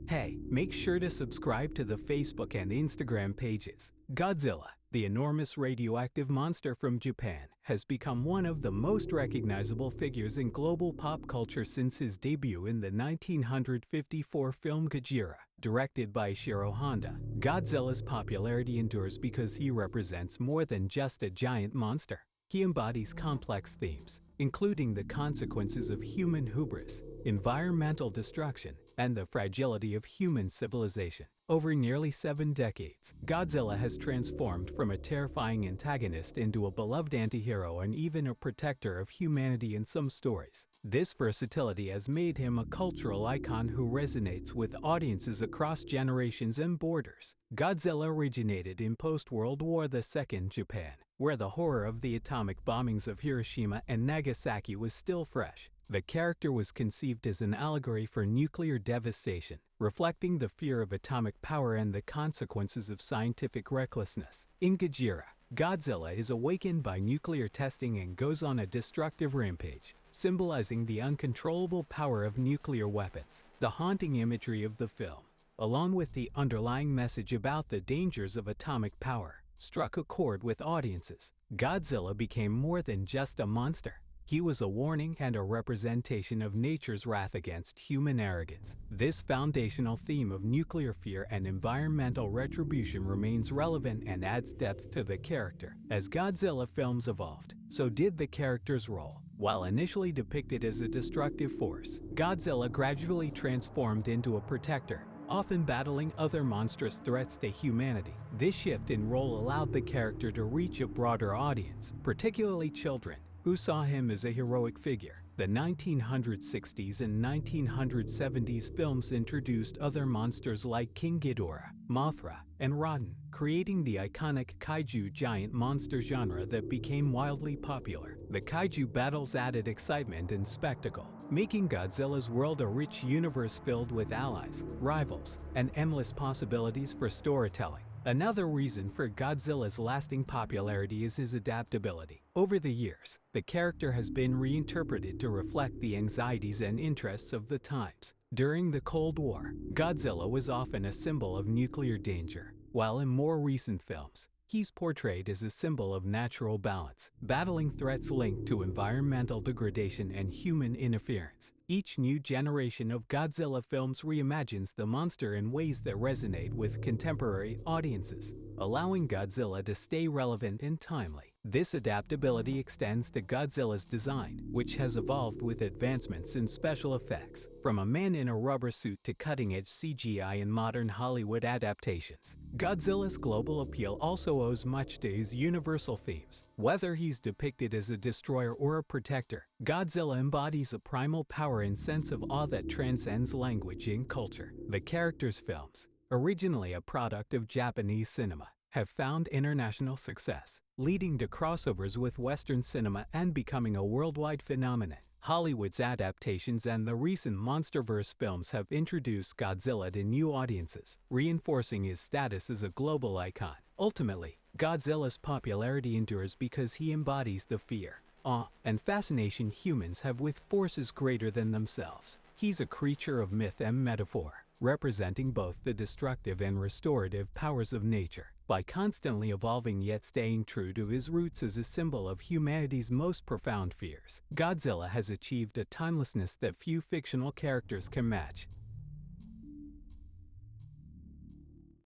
Hey, make sure to subscribe to the Facebook and Instagram pages. Godzilla, the enormous radioactive monster from Japan, has become one of the most recognizable figures in global pop culture since his debut in the 1954 film Godzilla, directed by Ishiro Honda. Godzilla's popularity endures because he represents more than just a giant monster. He embodies complex themes, including the consequences of human hubris, environmental destruction, and the fragility of human civilization. Over nearly 7 decades, Godzilla has transformed from a terrifying antagonist into a beloved anti-hero and even a protector of humanity in some stories. This versatility has made him a cultural icon who resonates with audiences across generations and borders. Godzilla originated in post-World War II Japan, where the horror of the atomic bombings of Hiroshima and Nagasaki was still fresh. The character was conceived as an allegory for nuclear devastation, reflecting the fear of atomic power and the consequences of scientific recklessness. In Godzilla, Godzilla is awakened by nuclear testing and goes on a destructive rampage, symbolizing the uncontrollable power of nuclear weapons. The haunting imagery of the film, along with the underlying message about the dangers of atomic power, struck a chord with audiences. Godzilla became more than just a monster. He was a warning and a representation of nature's wrath against human arrogance. This foundational theme of nuclear fear and environmental retribution remains relevant and adds depth to the character. As Godzilla films evolved, so did the character's role. While initially depicted as a destructive force, Godzilla gradually transformed into a protector, often battling other monstrous threats to humanity. This shift in role allowed the character to reach a broader audience, particularly children, who saw him as a heroic figure. The 1960s and 1970s films introduced other monsters like King Ghidorah, Mothra, and Rodan, creating the iconic kaiju giant monster genre that became wildly popular. The kaiju battles added excitement and spectacle, making Godzilla's world a rich universe filled with allies, rivals, and endless possibilities for storytelling. Another reason for Godzilla's lasting popularity is his adaptability. Over the years, the character has been reinterpreted to reflect the anxieties and interests of the times. During the Cold War, Godzilla was often a symbol of nuclear danger, while in more recent films, he's portrayed as a symbol of natural balance, battling threats linked to environmental degradation and human interference. Each new generation of Godzilla films reimagines the monster in ways that resonate with contemporary audiences, allowing Godzilla to stay relevant and timely. This adaptability extends to Godzilla's design, which has evolved with advancements in special effects, from a man in a rubber suit to cutting-edge CGI in modern Hollywood adaptations. Godzilla's global appeal also owes much to his universal themes. Whether he's depicted as a destroyer or a protector, Godzilla embodies a primal power and sense of awe that transcends language and culture. The character's films, originally a product of Japanese cinema, have found international success, leading to crossovers with Western cinema and becoming a worldwide phenomenon. Hollywood's adaptations and the recent MonsterVerse films have introduced Godzilla to new audiences, reinforcing his status as a global icon. Ultimately, Godzilla's popularity endures because he embodies the fear, awe, and fascination humans have with forces greater than themselves. He's a creature of myth and metaphor, representing both the destructive and restorative powers of nature. By constantly evolving yet staying true to his roots as a symbol of humanity's most profound fears, Godzilla has achieved a timelessness that few fictional characters can match.